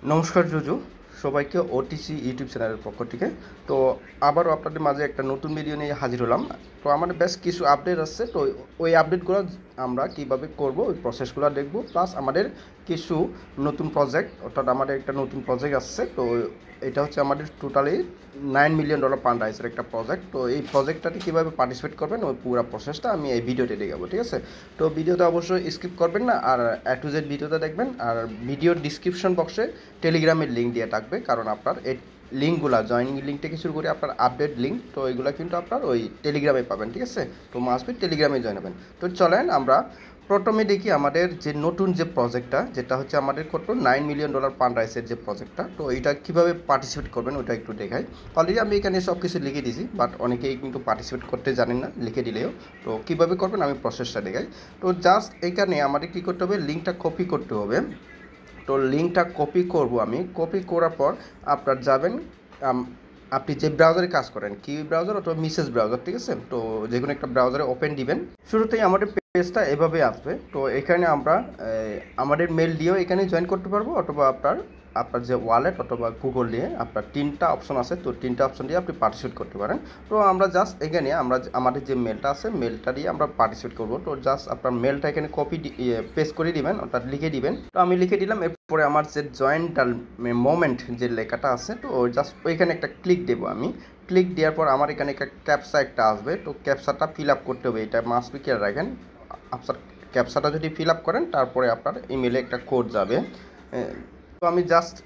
নমস্কার জুজু, সবাইকে OTC YouTube চ্যানেলের পক্ষ থেকে। তো আবারও আপনাদের মাঝে একটা নতুন ভিডিও নিয়ে হাজির হলাম। তো আমাদের বেশ কিছু আপডেট আসছে, তো ওই আপডেটগুলো আমরা কিভাবে করব ওই প্রসেসগুলো দেখব। প্লাস আমাদের কিছু নতুন প্রজেক্ট, অর্থাৎ আমাদের একটা নতুন প্রজেক্ট আসছে। তো এটা হচ্ছে আমাদের টোটালি $9 মিলিয়ন ফান্ড রাইজের একটা প্রজেক্ট। তো এই প্রজেক্টটাতে কীভাবে পার্টিসিপেট করবেন ওই পুরো প্রসেসটা আমি এই ভিডিওতে দেখাবো, ঠিক আছে? তো ভিডিওটা অবশ্যই স্কিপ করবেন না, আর A to Z ভিডিওটা দেখবেন। আর ভিডিওর ডিসক্রিপশন বক্সে টেলিগ্রামের লিঙ্ক দিয়ে থাকবে, কারণ আপনার এই লিঙ্কগুলো জয়েনিং লিঙ্ক থেকে শুরু করে আপনার আপডেট লিঙ্ক, তো এগুলো কিন্তু আপনার ওই টেলিগ্রামে পাবেন, ঠিক আছে? তো মাস্ট টেলিগ্রামে জয়েন হবেন। তো চলেন আমরা প্রথমে দেখি আমাদের যে নতুন যে প্রজেক্টটা, যেটা হচ্ছে আমাদের কত $9 মিলিয়ন ফান্ড রাইজের যে প্রজেক্টটা। তো এইটা কীভাবে পার্টিসিপেট করবেন ওইটা একটু দেখাই। অলরেডি আমি এখানে সব কিছু লিখে দিয়েছি, বাট অনেকেই কিন্তু পার্টিসিপেট করতে জানেন না লিখে দিলেও। তো কীভাবে করবেন আমি প্রসেসটা দেখাই। তো জাস্ট এখানে আমাদের কী করতে হবে, লিঙ্কটা কপি করতে হবে। তো লিঙ্কটা কপি করব আমি। কপি করার পর আপনার যাবেন, আপনি যে ব্রাউজারে কাজ করেন, কি ব্রাউজার অথবা মিসেস ব্রাউজার, ঠিক আছে? তো যে কোনো একটা ব্রাউজারে ওপেন দিবেন। শুরুতেই আমাদের পেজটা এভাবে আসবে। তো এখানে আমরা আমাদের মেল দিয়েও এখানে জয়েন করতে পারবো, অথবা আপনার যে ওয়ালেট অথবা গুগল দিয়ে আপনার 3টা অপশন আছে। তো 3টা অপশন দিয়ে আপনি পার্টিসিপেট করতে পারেন। তো আমরা জাস্ট এখানে আমাদের যে মেলটা আছে মেলটা দিয়ে আমরা পার্টিসিপেট করব। তো জাস্ট আপনার মেলটা এখানে কপি পেস্ট করে দিবেন, অর্থাৎ লিখে দিবেন। তো আমি লিখে দিলাম। এরপরে আমার যে জয়েন্ট মোমেন্ট যে লেখাটা আছে, তো জাস্ট ওইখানে একটা ক্লিক দেবো আমি। ক্লিক দেওয়ার পর আমার এখানে একটা ক্যাপসা একটা আসবে। তো ক্যাপসাটা ফিল আপ করতে হবে, এটা মাস্ট বি কেয়ার রাখেন। আপনার ক্যাপসাটা যদি ফিল আপ করেন তারপরে আপনার ইমেলে একটা কোড যাবে। তো আমি জাস্ট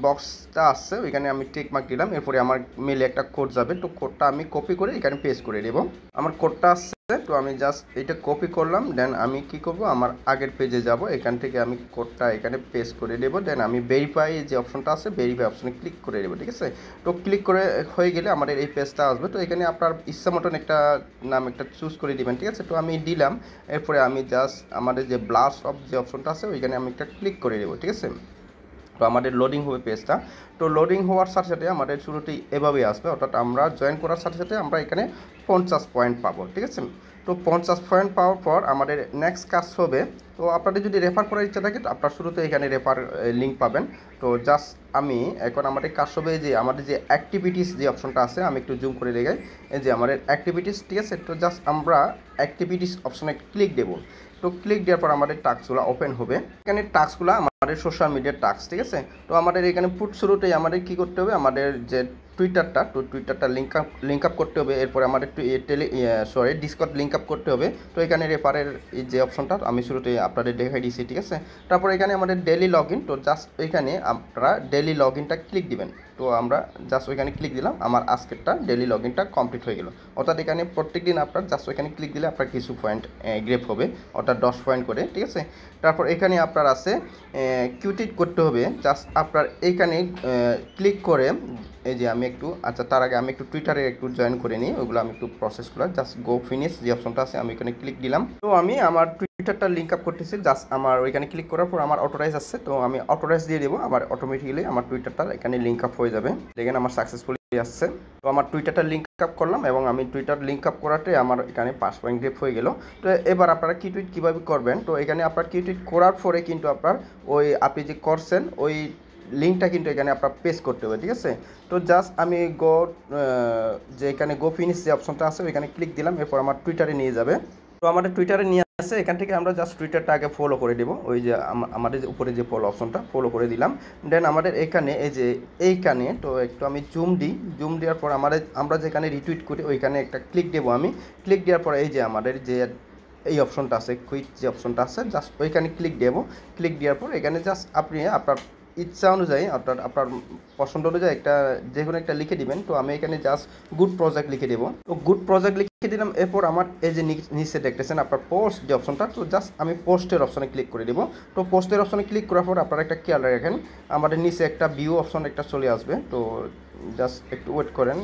বক্সটা আসছে ওইখানে আমি টিক মার্ক দিলাম। এরপরে আমার মেলে একটা কোড যাবে। তো কোডটা আমি কপি করে এখানে পেস্ট করে দেব। আমার কোডটা আসছে, তো আমি জাস্ট এটা কপি করলাম। দেন আমি কি করব, আমার আগের পেজে যাব, এখান থেকে আমি কোডটা এখানে পেস্ট করে দেব। দেন আমি ভেরিফাই যে অপশনটা আছে ভেরিফাই অপশনে ক্লিক করে দেবো, ঠিক আছে? তো ক্লিক করে হয়ে গেলে আমাদের এই পেজটা আসবে। তো এখানে আপনার ইচ্ছা মতন একটা নাম একটা চুজ করে দিবেন, ঠিক আছে? তো আমি দিলাম। এরপরে আমি জাস্ট আমাদের যে ব্লাস্ট অফ যে অপশনটা আছে ওইখানে আমি একটা ক্লিক করে দেবো, ঠিক আছে? তো আমাদের লোডিং হবে পেজটা। তো লোডিং হওয়ার সাথে সাথে আমাদের শুরুতেই এভাবেই আসবে, অর্থাৎ আমরা জয়েন করার সাথে সাথে আমরা এখানে 50 পয়েন্ট পাবো, ঠিক আছে? তো 50 পয়েন্ট পাওয়ার পর আমাদের নেক্সট কাজ হবে। তো আপনাদের যদি রেফার করার ইচ্ছা থাকে তো আপনার শুরুতে এখানে রেফার লিঙ্ক পাবেন। তো জাস্ট আমি এখন আমাদের কাজ হবে যে আমাদের যে অ্যাক্টিভিটিস যে অপশনটা আছে, আমি একটু জুম করে দেখাই। এই যে আমাদের অ্যাক্টিভিটিস, ঠিক আছে? তো জাস্ট আমরা অ্যাক্টিভিটিস অপশনে ক্লিক দেবো। তো ক্লিক দেওয়ার পর আমাদের টাস্কগুলো ওপেন হবে। এখানে টাস্কগুলো আমাদের সোশ্যাল মিডিয়ার টাস্ক, ঠিক আছে? তো আমাদের এখানে শুরুতেই আমাদের কী করতে হবে, আমাদের যে টুইটারটা লিঙ্ক আপ করতে হবে। এরপরে আমাদের ডিসকর্ড লিঙ্ক আপ করতে হবে। তো এখানে রেফারের এই যে অপশনটা আমি শুরুতে আপনাদের দেখাই দিয়েছি, ঠিক আছে? তারপর এখানে আমাদের ডেলি লগ ইন। তো জাস্ট ওইখানে আপনারা ডেলি লগ ইনটা ক্লিক দিবেন। তো আমরা জাস্ট ওইখানে ক্লিক দিলাম, আমার আজকেরটা ডেলি লগ ইনটা কমপ্লিট হয়ে গেল। অর্থাৎ এখানে প্রত্যেক দিন আপনার জাস্ট ওইখানে ক্লিক দিলে আপনার কিছু পয়েন্ট গ্রেপ হবে, অর্থাৎ 10 পয়েন্ট করে, ঠিক আছে? তারপর এখানে আপনার আছে কিউটিট করতে হবে। জাস্ট আপনার এইখানে ক্লিক করে এই যে আমি একটু তার আগে আমি একটু টুইটারে একটু জয়েন করে নিই, ওইগুলো আমি একটু প্রসেসগুলো জাস্ট গো ফিনিশ যে অপশনটা আছে আমি এখানে ক্লিক দিলাম। তো আমি আমার টুইটারটা লিঙ্ক আপ করতেছি। জাস্ট আমার ওইখানে ক্লিক করার পর আমার অটোরাইজ আসছে, তো আমি অটোরাইজ দিয়ে দেবো। আমার অটোমেটিক্যালি আমার টুইটারটা এখানে লিঙ্ক আপ হয়ে যাবে। দেখেন আমার সাকসেসফুলি আসছে। তো আমার টুইটারটা লিঙ্ক আপ করলাম এবং আমি টুইটার লিঙ্ক আপ করাতে আমার এখানে 5 পয়েন্ট গ্রেপ হয়ে গেল। তো এবার আপনারা কি টুইট কীভাবে করবেন, তো এখানে আপনার কি টুইট করার পরে কিন্তু আপনার আপনি যে করছেন ওই লিঙ্কটা কিন্তু এখানে আপনার পেস্ট করতে হবে, ঠিক আছে? তো জাস্ট আমি যে এখানে গো ফিনিশ যে অপশনটা আছে ওইখানে ক্লিক দিলাম। এরপর আমার টুইটারে নিয়ে যাবে। তো আমাদের টুইটারে নিয়ে আসে, এখান থেকে আমরা জাস্ট টুইটারটা আগে ফলো করে দেবো। ওই যে আমাদের উপরে যে ফলো অপশনটা ফলো করে দিলাম। দেন আমাদের এখানে এই যে এইখানে তো একটু আমি জুম দেওয়ার পর আমরা যেখানে রিটুইট করি ওইখানে একটা ক্লিক দেবো আমি। ক্লিক দেওয়ার পর এই যে আমাদের যে এই অপশনটা আছে কুইট যে অপশনটা আছে জাস্ট ওইখানে ক্লিক দেবো। ক্লিক দেওয়ার পর এখানে জাস্ট আপনি আপনার ইচ্ছা অনুযায়ী অর্থাৎ আপনার পছন্দ অনুযায়ী একটা যে কোনো একটা লিখে দিবেন। তো আমি এখানে জাস্ট গুড প্রজেক্ট লিখে দেবো। তো গুড প্রজেক্ট লিখে দিলাম। এরপর আমার এই যে নিচে দেখতেছেন আপনার পোস্ট যে অপশনটা, তো জাস্ট আমি পোস্টের অপশনে ক্লিক করে দেবো। তো পোস্টের অপশনে ক্লিক করার পর আপনারা একটা খেয়াল রাখেন, আমাদের নিচে একটা ভিউ অপশন একটা চলে আসবে। তো জাস্ট একটু ওয়েট করেন।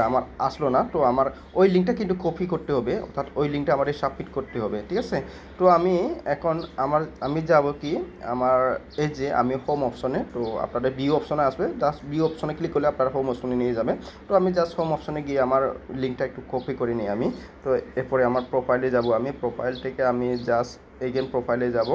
আমার আসলো না। তো আমার ওই লিঙ্কটা কিন্তু কপি করতে হবে, অর্থাৎ ওই লিঙ্কটা আমাদের সাবমিট করতে হবে, ঠিক আছে? তো আমি এখন আমি যাব কি আমার এই যে আমি হোম অপশনে, তো আপনাদের ভিউ অপশনে আসবে। জাস্ট ভিউ অপশনে ক্লিক করলে আপনারা হোম অপশনে নিয়ে যাবে। তো আমি জাস্ট হোম অপশনে গিয়ে আমার লিঙ্কটা একটু কপি করে নিই আমি। তো এরপরে আমার প্রোফাইলে যাব, আমি প্রোফাইল থেকে আমি জাস্ট এগেন প্রোফাইলে যাব।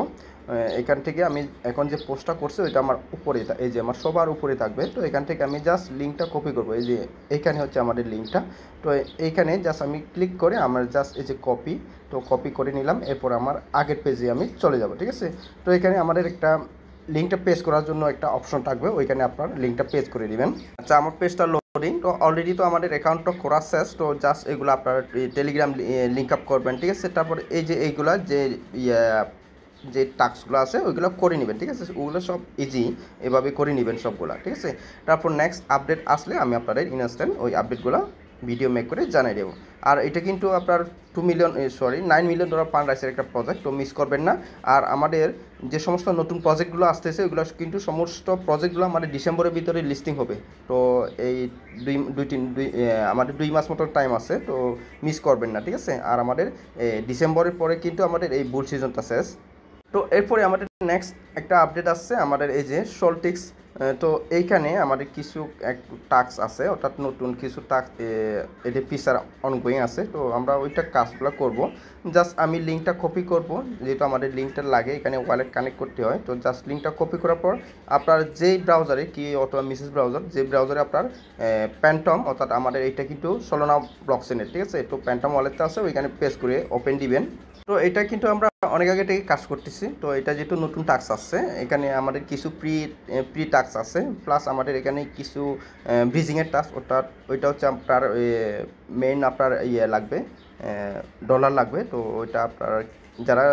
এখান থেকে আমি এখন যে পোস্টটা করছি ওইটা আমার উপরে, এই যে আমার সবার উপরে থাকবে। তো এখান থেকে আমি জাস্ট লিঙ্কটা কপি করব, এই যে এইখানে হচ্ছে আমাদের লিঙ্কটা। তো এইখানে জাস্ট আমি ক্লিক করে আমার জাস্ট এই যে কপি, তো কপি করে নিলাম। এরপর আমার আগের পেজে আমি চলে যাব, ঠিক আছে। তো এখানে আমাদের একটা লিঙ্কটা পেস্ট করার জন্য একটা অপশন থাকবে, ওইখানে আপনার লিঙ্কটা পেস্ট করে দিবেন। আচ্ছা, আমার পেজটা লোডিং। তো অলরেডি তো আমাদের অ্যাকাউন্টটা করা শেষ। তো জাস্ট এগুলো আপনার টেলিগ্রাম লিঙ্ক আপ করবেন, ঠিক আছে। তারপর এই যে এইগুলা যে টাস্কগুলো আছে ওইগুলো করে নেবেন, ঠিক আছে। ওগুলো সব ইজি এভাবে করে নেবেন সবগুলো, ঠিক আছে। তারপর নেক্সট আপডেট আসলে আমি আপনাদের ইনস্ট্যান্ট ওই আপডেটগুলো ভিডিও মেক করে জানাই দেবো। আর এটা কিন্তু আপনার 9 মিলিয়ন ডলার ফান্ড রাইসের একটা প্রজেক্ট, তো মিস করবেন না। আর আমাদের যে সমস্ত নতুন প্রজেক্টগুলো আসতেছে ওইগুলো কিন্তু সমস্ত প্রজেক্টগুলো আমাদের ডিসেম্বরের ভিতরে লিস্টিং হবে। তো এই আমাদের 2 মাস মতো টাইম আছে, তো মিস করবেন না, ঠিক আছে। আর আমাদের ডিসেম্বরের পরে কিন্তু আমাদের এই বুল সিজনটা শেষ। তো এরপরে আমাদের নেক্সট একটা আপডেট আসছে আমাদের এই যে সল্টিক্স। তো এইখানে আমাদের কিছু টাস্ক আছে, অর্থাৎ নতুন কিছু টাস্ক এটা ফিচার অনগোয়িং আছে। তো আমরা ওইটা কাজগুলো করব। জাস্ট আমি লিঙ্কটা কপি করব, যেহেতু আমাদের লিঙ্কটা লাগে এখানে ওয়ালেট কানেক্ট করতে হয়। তো জাস্ট লিঙ্কটা কপি করার পর আপনার যেই ব্রাউজারে অথবা মিসেস ব্রাউজার, যে ব্রাউজারে আপনার প্যান্টম, অর্থাৎ আমাদের এটা কিন্তু সলোনা ব্লকচেনের, ঠিক আছে। তো প্যান্টম ওয়ালেটটা আছে, ওইখানে পেস্ট করে ওপেন দিবেন। তো এটা কিন্তু আমরা অনেক আগে থেকে কাজ করতেছি। তো এটা যেহেতু নতুন টাস্ক আসছে, এখানে আমাদের কিছু প্রি টাস্ক আছে, প্লাস আমাদের এখানে কিছু ব্রিজিংয়ের টাস্ক, অর্থাৎ ওইটা হচ্ছে আপনার মেইন আপনার লাগবে, ডলার লাগবে। তো ওইটা আপনার যারা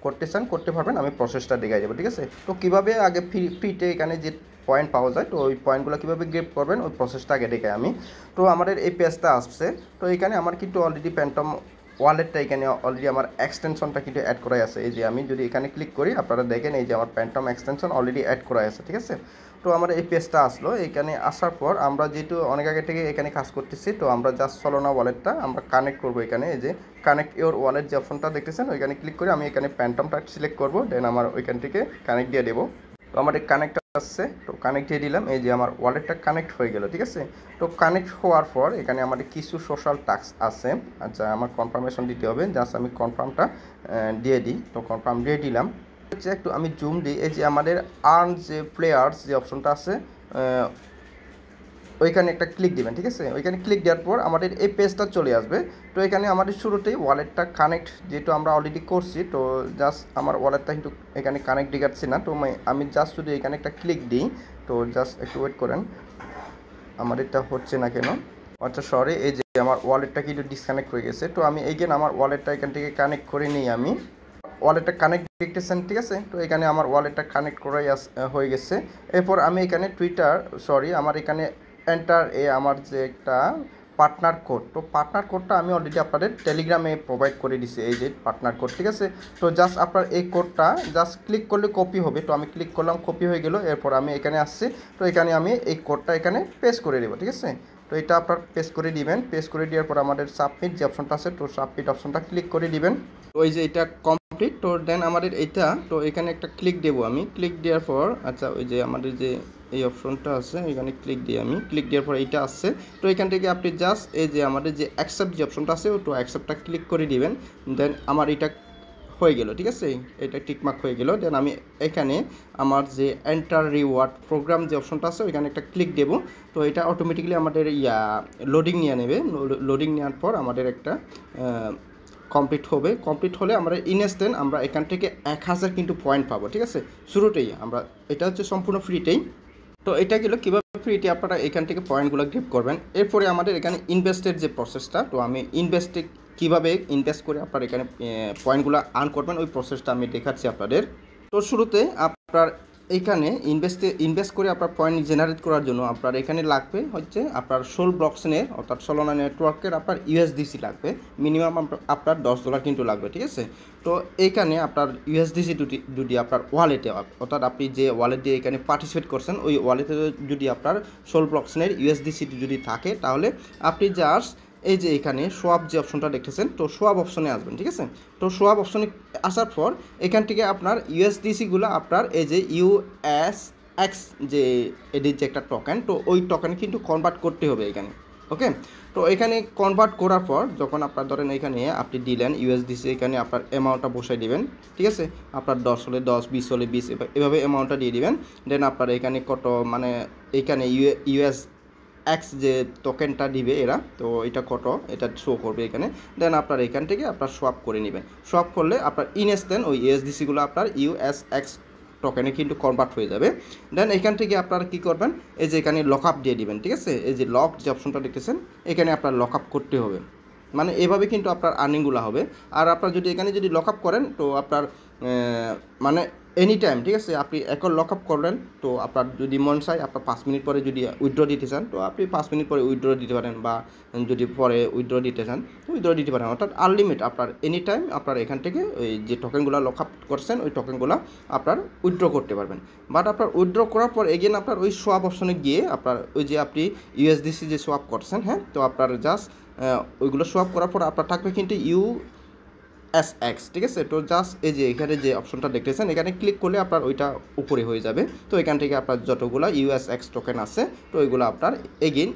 করতে চান করতে পারবেন, আমি প্রসেসটা দেখাই দেবো, ঠিক আছে। তো কীভাবে আগে ফ্রিতে এখানে যে পয়েন্ট পাওয়া যায়, তো ওই পয়েন্টগুলো কীভাবে গ্রেপ করবেন ওই প্রসেসটা আগে দেখাই আমি। তো আমাদের এই পেজটা আসছে। তো এখানে আমার কিন্তু অলরেডি প্যান্টম ওয়ালেটটা এখানে অলরেডি আমার এক্সটেনশনটা কিন্তু অ্যাড করাই আছে। এই যে আমি যদি এখানে ক্লিক করি আপনারা দেখেন এই যে আমার প্যান্টম এক্সটেনশন অলরেডি অ্যাড করা আছে, ঠিক আছে। তো আমার এই পেজটা আসলো। এখানে আসার পর আমরা যেহেতু অনেক আগে থেকে এখানে কাজ করতেছি, তো আমরা জাস্ট সলোনা ওয়ালেটটা আমরা কানেক্ট করবো। এখানে এই যে কানেক্ট ইওর ওয়ালেট যে অপশনটা দেখতেছেন ওইখানে ক্লিক করে আমি এখানে প্যান্টমটা সিলেক্ট করবো, দেন আমার ওইখান থেকে কানেক্ট দিয়ে দেবো। তো আমার এই কানেক্ট আসছে, তো কানেক্ট দিয়ে দিলাম। এই যে আমার ওয়ালেটটা কানেক্ট হয়ে গেল, ঠিক আছে। তো কানেক্ট হওয়ার পর এখানে আমাদের কিছু সোশ্যাল টাস্ক আছে। আচ্ছা, আমার কনফার্মেশন দিতে হবে, জাস্ট আমি কনফার্মটা দিয়ে দিই। তো কনফার্ম দিয়ে দিলাম। হচ্ছে একটু আমি জুম দিই, এই যে আমাদের আর্ন যে প্লেয়ার্স যে অপশনটা আছে ওইখানে একটা ক্লিক দিবেন, ঠিক আছে। ওইখানে ক্লিক দেওয়ার পর আমাদের এই পেজটা চলে আসবে। তো এখানে আমাদের শুরুতেই ওয়ালেটটা কানেক্ট যেহেতু আমরা অলরেডি করছি, তো জাস্ট আমার ওয়ালেটটা কিন্তু এখানে কানেক্ট দেখাচ্ছে না। তো আমি জাস্ট যদি এখানে একটা ক্লিক দিই, তো জাস্ট একটু ওয়েট করেন, আমার এটা হচ্ছে না কেন। আচ্ছা সরি, এই যে আমার ওয়ালেটটা কিন্তু ডিসকানেক্ট হয়ে গেছে। তো আমি এগেন আমার ওয়ালেটটা এখান থেকে কানেক্ট করে নিই। আমি ওয়ালেটটা কানেক্ট দেখতেছেন, ঠিক আছে। তো এখানে আমার ওয়ালেটটা কানেক্ট করাই হয়ে গেছে। এরপর আমি এখানে আমার এখানে এন্টার আমার যে একটা পার্টনার কোড, তো পার্টনার কোডটা আমি অলরেডি আপনাদের টেলিগ্রামে প্রোভাইড করে দিছি, এই যে পার্টনার কোড, ঠিক আছে। তো জাস্ট আপনার এই কোডটা জাস্ট ক্লিক করলে কপি হবে। তো আমি ক্লিক করলাম, কপি হয়ে গেল। এরপর আমি এখানে আসছি, তো এখানে আমি এই কোডটা এখানে পেস্ট করে দেবো, ঠিক আছে। তো এটা আপনার পেস্ট করে দিবেন। পেস্ট করে দেওয়ার পর আমাদের সাবমিট যে অপশনটা আছে, তো সাবমিট অপশনটা ক্লিক করে দিবেন। তো ওই যে এটা কমপ্লিট। তো দেন আমাদের এটা, তো এখানে একটা ক্লিক দেবো আমি। ক্লিক দেওয়ার পর আচ্ছা ওই যে আমাদের যে এই অপশনটা আছে এখানে ক্লিক দিই আমি। ক্লিক দেওয়ার পর এইটা আসছে। তো এখান থেকে আপনি জাস্ট এই যে আমাদের যে অ্যাকসেপ্ট যে অপশনটা আছে, তো অ্যাকসেপ্টটা ক্লিক করে দিবেন। দেন আমার এটা হয়ে গেল, ঠিক আছে। এটা টিকমার্ক হয়ে গেল। দেন আমি এখানে আমার যে এন্টার রিওয়ার্ড প্রোগ্রাম যে অপশনটা আছে ওইখানে একটা ক্লিক দেবো। তো এটা অটোমেটিক্যালি আমাদের লোডিং নিয়ে নেবে। লোডিং নেওয়ার পর আমাদের একটা কমপ্লিট হবে। কমপ্লিট হলে আমরা ইনস্ট্যান্ট আমরা এখান থেকে 1000 কিন্তু পয়েন্ট পাবো, ঠিক আছে। শুরুতেই আমরা এটা হচ্ছে সম্পূর্ণ ফ্রিতেই। তো এটা গেল কীভাবে ফ্রিতে আপনারা এখান থেকে পয়েন্টগুলো গ্রেপ করবেন। এরপরে আমাদের এখানে ইনভেস্টের যে প্রসেসটা, তো আমি কীভাবে ইনভেস্ট করে আপনারা এখানে পয়েন্টগুলো আর্ন করবেন ওই প্রসেসটা আমি দেখাচ্ছি আপনাদের। তো শুরুতে আপনার এইখানে ইনভেস্ট করে আপনার পয়েন্ট জেনারেট করার জন্য আপনার এখানে লাগবে হচ্ছে আপনার সোল ব্লকচেনের অর্থাৎ সোলানা নেটওয়ার্কের আপনার ইউএসডিসি লাগবে। মিনিমাম আপনার $10 কিন্তু লাগবে, ঠিক আছে। তো এইখানে আপনার ইউএসডিসি যদি আপনার ওয়ালেটে, অর্থাৎ আপনি যে ওয়ালেট দিয়ে এখানে পার্টিসিপেট করছেন ওই ওয়ালেটে যদি আপনার সোল ব্লকচেনের ইউএসডিসি যদি থাকে, তাহলে আপনি জাস্ট এই যে এখানে সোয়াপ যে অপশনটা দেখতেছেন, তো সোয়াপ অপশনে আসবেন, ঠিক আছে। তো সোয়াপ অপশনে আসার পর এখান থেকে আপনার ইউএসডিসিগুলো আপনার এই যে USX যে এটির যে একটা টোকেন, তো ওই টোকেন কিন্তু কনভার্ট করতে হবে এখানে, ওকে। তো এখানে কনভার্ট করার পর যখন আপনার ধরেন এখানে আপনি দিলেন ইউএসডিসি, এখানে আপনার অ্যামাউন্টটা বসাই দিবেন, ঠিক আছে। আপনার 10 হলে 10, 20 হলে 20, এভাবে অ্যামাউন্টটা দিয়ে দিবেন। দেন আপনার এখানে কত মানে এখানে ইউএস এক্স যে টোকেনটা দিবে এরা, তো এটা কত এটা শো করবে এখানে। দেন আপনার এখান থেকে আপনার সোয়াপ করে নেবেন। সোয়াপ করলে আপনার ইনস্ট্যান্ট ওই ইউএসডিসিগুলো আপনার ইউএসএক্স টোকেনে কিন্তু কনভার্ট হয়ে যাবে। দেন এখান থেকে আপনারা কী করবেন, এই যে এখানে লক আপ দিয়ে দিবেন, ঠিক আছে। এই যে লক যে অপশনটা দেখতেছেন এখানে আপনার লক আপ করতে হবে, মানে এভাবে কিন্তু আপনার আর্নিংগুলো হবে। আর আপনার যদি এখানে যদি লক আপ করেন তো আপনার মানে এনি টাইম, ঠিক আছে, আপনি এখন লক আপ করলেন তো আপনার যদি মন চায় আপনার 5 মিনিট পরে যদি উইথড্র দিতে চান তো আপনি 5 মিনিট পরে উইথড্র দিতে পারেন, বা যদি পরে উইথড্র দিতে চান উইথড্র দিতে পারেন। অর্থাৎ আনলিমিট আপনার এনি টাইম আপনার এখান থেকে ওই যে টোকেনগুলো লক আপ করছেন ওই টোকেনগুলো আপনার উইথড্র করতে পারবেন। বাট আপনার উইথড্র করার পর এগেন আপনার ওই সোয়াপ অপশনে গিয়ে আপনার ওই যে আপনি ইউএসডিসি যে সোয়াপ করছেন, হ্যাঁ, তো আপনার জাস্ট ওইগুলো সোয়াপ করার পর আপনার থাকবে কিন্তু ইউএসএক্স, ঠিক আছে। তো জাস্ট এই যে এখানে যে অপশনটা দেখতেছেন এখানে ক্লিক করলে আপনার ওইটা উপরে হয়ে যাবে। তো এখান থেকে আপনার যতগুলো ইউএসএক্স টোকেন আছে তো ওইগুলো আপনার এগেইন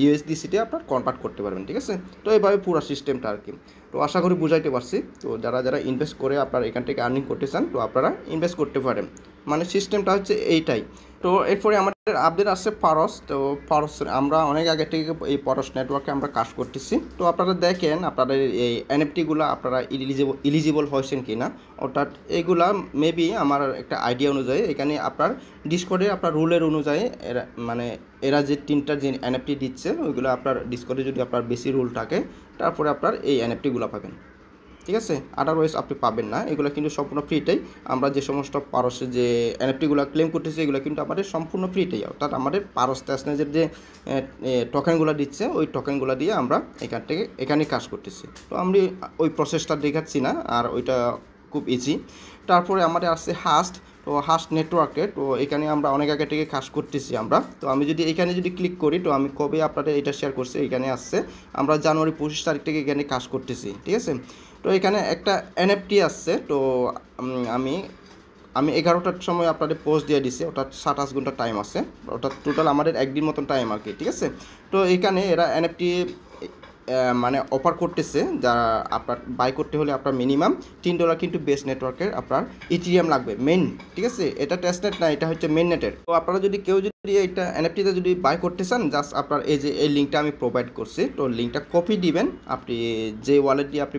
ইউএসডিসিতে আপনার কনভার্ট করতে পারবেন, ঠিক আছে। তো এইভাবে পুরো সিস্টেমটা আর কি। তো আশা করি বুঝাইতে পারছি। তো যারা যারা ইনভেস্ট করে আপনারা এখান থেকে আর্নিং করতে চান তো আপনারা ইনভেস্ট করতে পারেন, মানে সিস্টেমটা হচ্ছে এইটাই। তো এরপরে আমাদের আপডেট আসছে পারস। তো পারস আমরা অনেক আগে থেকে এই পারস নেটওয়ার্কে আমরা কাজ করতেছি। তো আপনারা দেখেন আপনাদের এই এনএফটিগুলো আপনারা ইলিজিবল হয়েছেন কি না, অর্থাৎ এইগুলা মেবি আমার একটা আইডিয়া অনুযায়ী এখানে আপনার ডিসকর্ডে আপনার রুলের অনুযায়ী এরা মানে এরা যে 3টা যে এনএফটি দিচ্ছে ওইগুলো আপনার ডিসকর্ডে যদি আপনার বেশি রুল থাকে তারপরে আপনার এই এনএফটিগুলো পাবেন, ঠিক আছে। আদারওয়াইজ আপনি পাবেন না। এগুলো কিন্তু সম্পূর্ণ ফ্রিটাই। আমরা যে সমস্ত পারসের যে এনএফটিগুলো ক্লেম করতেছি এগুলো কিন্তু আমাদের সম্পূর্ণ ফ্রিটাই, অর্থাৎ আমাদের পারস টেস্টনেজের যে টোকেনগুলো দিচ্ছে ওই টোকেনগুলো দিয়ে আমরা এখানে কাজ করতেছি। তো আমি ওই প্রসেসটা দেখাচ্ছি না, আর ওইটা খুব ইজি। তারপরে আমাদের আসছে হাস্ট। তো হাস্ট নেটওয়ার্কে তো এখানে আমরা অনেক আগে থেকে কাজ করতেছি আমরা। তো আমি যদি এখানে যদি ক্লিক করি তো আমি কবে আপনাদের এটা শেয়ার করছি এখানে আসছে, আমরা জানুয়ারি 25 তারিখ থেকে এখানে কাজ করতেছি, ঠিক আছে। তো এখানে একটা এনএফটি আসছে। তো আমি 11টার সময় আপনাদের পোস্ট দিয়ে দিছি, অর্থাৎ 27 ঘন্টা টাইম আছে, অর্থাৎ টোটাল আমাদের একদিন মতন টাইম আর কি, ঠিক আছে। তো এখানে এরা এনএফটি মানে অফার করতেছে, যারা আপনার বাই করতে হলে আপনার মিনিমাম $3 কিন্তু বেস নেটওয়ার্কের আপনার ইথিরিয়াম লাগবে মেইন, ঠিক আছে। এটা টেস্টনেট না, এটা হচ্ছে মেইন নেটের। তো আপনারা যদি কেউ যদি এটা এনএফটিতে যদি বাই করতে চান জাস্ট আপনার এই যে এই লিঙ্কটা আমি প্রোভাইড করছি, তো লিঙ্কটা কপি দিবেন। আপনি যে ওয়ালেট দিয়ে আপনি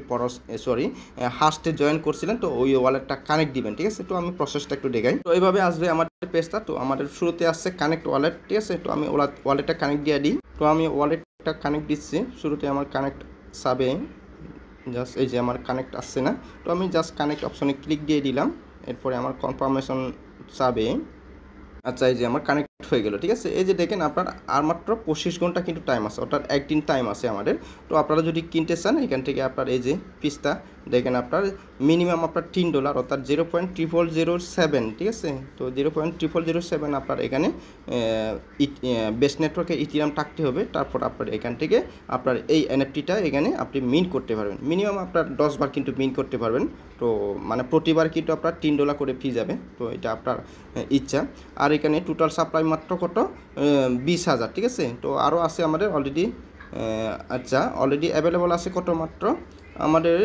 হাস্টে জয়েন করছিলেন তো ওই ওয়ালেটটা কানেক্ট দিবেন, ঠিক আছে। তো আমি প্রসেসটা একটু দেখাই। তো এইভাবে আসবে আমাদের পেজটা। তো আমাদের শুরুতে আসছে কানেক্ট ওয়ালেট, ঠিক আছে। তো আমি ওয়ালেটটা কানেক্ট দিয়ে দিই। তো আমি ওয়ালেটটা কানেক্ট দিচ্ছি। শুরুতে আমার কানেক্ট সাবে জাস্ট এই যে আমার কানেক্ট আসছে না, তো আমি জাস্ট কানেক্ট অপশনে ক্লিক দিয়ে দিলাম। এরপরে আমার কনফার্মেশন চাবে। আচ্ছা, এই যে আমার কানেক্ট হয়ে গেল, ঠিক আছে। এই যে দেখেন আপনার আর মাত্র 25 ঘন্টা কিন্তু টাইম আছে, অর্থাৎ একদিন টাইম আছে আমাদের। তো আপনারা যদি কিনতে চান এখান থেকে আপনার এই যে পিসটা দেখেন আপনার মিনিমাম আপনার $3 অর্থাৎ 0.0007, ঠিক আছে। তো 0.0007 আপনার এখানে বেস্ট নেটওয়ার্কে ইথিরিয়াম থাকতে হবে। তারপর আপনার এখান থেকে আপনার এই এনএফটিটা এখানে আপনি মিন করতে পারবেন। মিনিমাম আপনার 10 বার কিন্তু মিন করতে পারবেন। তো মানে প্রতিবার কিন্তু আপনার $3 করে ফি যাবে। তো এটা আপনার ইচ্ছা। আর এখানে টোটাল সাপ্লাই মাত্র কত 20,000, ঠিক আছে। তো আরও আছে আমাদের অলরেডি, আচ্ছা অলরেডি অ্যাভেলেবল আছে কত মাত্র আমাদের,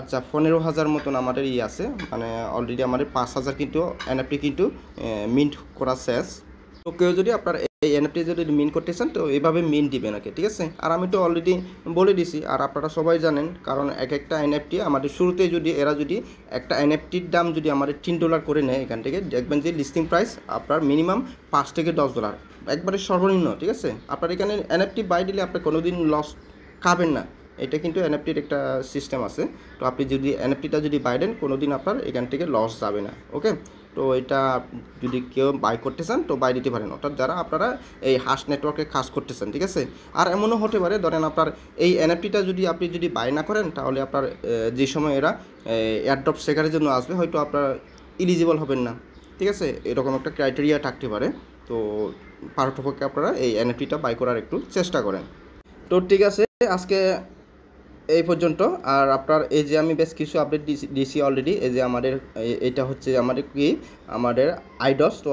আচ্ছা 15,000 মতন আমাদের আছে, মানে অলরেডি আমাদের 5,000 কিন্তু এনএফটি কিন্তু মিন্ট করা শেষ। তো কেউ যদি আপনার এই এনএফটি যদি মিন করতে চান তো এইভাবে মিন দিবেন ওকে, ঠিক আছে। আর আমি তো অলরেডি বলে দিছি, আর আপনারা সবাই জানেন, কারণ এক একটা এনএফটি আমাদের শুরুতে যদি এরা যদি একটা এনএফটির দাম যদি আমাদের $3 করে নেয় এখান থেকে দেখবেন যে লিস্টিং প্রাইস আপনার মিনিমাম $5 থেকে $10 একবারে সর্বনিম্ন, ঠিক আছে। আপনার এখানে এনএফটি বাই দিলে আপনি কোনোদিন লস খাবেন না, এটা কিন্তু এনএফটির একটা সিস্টেম আছে। তো আপনি যদি এনএফটিটা যদি বাই দেন কোনোদিন আপনার এখান থেকে লস যাবে না, ওকে। তো এটা যদি কেউ বাই করতে চান তো বাই দিতে পারেন, অর্থাৎ যারা আপনারা এই হাস্ট নেটওয়ার্কে কাজ করতে চান, ঠিক আছে। আর এমনও হতে পারে ধরেন আপনার এই এনএফটিটা যদি আপনি যদি বাই না করেন তাহলে আপনার যে সময় এরা এয়ারড্রপ শেখারের জন্য আসবে হয়তো আপনার ইলিজিবল হবেন না, ঠিক আছে। এরকম একটা ক্রাইটেরিয়া থাকতে পারে। তো পারতপক্ষে আপনারা এই এনএফটিটা বাই করার একটু চেষ্টা করেন। তো ঠিক আছে, আজকে এই পর্যন্ত। আর আপনার এই যে আমি বেশ কিছু আপডেট দিয়েছি অলরেডি। এই যে আমাদের এটা হচ্ছে আমাদের কি আমাদের আইডস। তো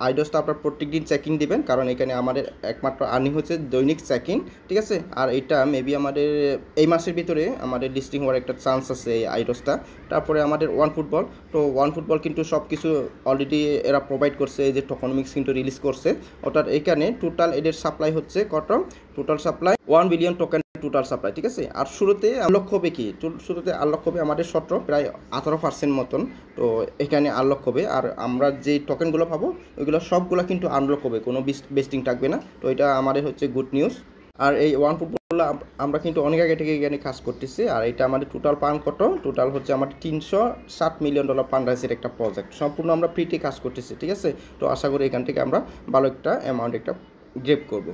আইডসটা আপনার প্রত্যেক দিন চেকিং দিবেন, কারণ এখানে আমাদের একমাত্র আর্নিং হচ্ছে দৈনিক চেকিং, ঠিক আছে। আর এটা মেবি আমাদের এই মাসের ভিতরে আমাদের লিস্টিং হওয়ার একটা চান্স আছে এই আইডসটা। তারপরে আমাদের ওয়ান ফুটবল, তো ওয়ান ফুটবল কিন্তু সব কিছু অলরেডি এরা প্রোভাইড করছে, এই যে টোকনমিক্স কিন্তু রিলিজ করছে। অর্থাৎ এখানে টোটাল এদের সাপ্লাই হচ্ছে কত, total supply 1 billion token total supply, ঠিক আছে। আর শুরুতে আনলক হবে কি, শুরুতে আনলক হবে আমাদের 17 প্রায় 18% মতন। তো এখানে আনলক হবে, আর আমরা যে টোকেনগুলো পাবো ওইগুলো সবগুলো কিন্তু আনলক হবে, কোনো বেস্টিং থাকবে না। তো এটা আমাদের হচ্ছে গুড নিউজ। আর এই ওয়ান ফুটবল আমরা কিন্তু অনেক আগে থেকে এখানে কাজ করতেছি। আর এটা আমাদের টোটাল পান কত, টোটাল হচ্ছে আমাদের $360 মিলিয়ন পান রাইজের একটা প্রজেক্ট, সম্পূর্ণ আমরা ফ্রিতে কাজ করতেছি, ঠিক আছে। তো আশা করি এখান থেকে আমরা ভালো একটা অ্যামাউন্ট একটা গ্রেপ করব।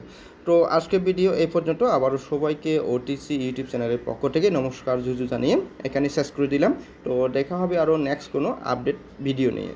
তো আজকের ভিডিও এই পর্যন্ত। আবারও সবাইকে ওটিসি ইউটিউব চ্যানেলের পক্ষ থেকে নমস্কার জুজু জানিয়ে এখানে শেষ করে দিলাম। তো দেখা হবে আরও নেক্সট কোনো আপডেট ভিডিও নিয়ে।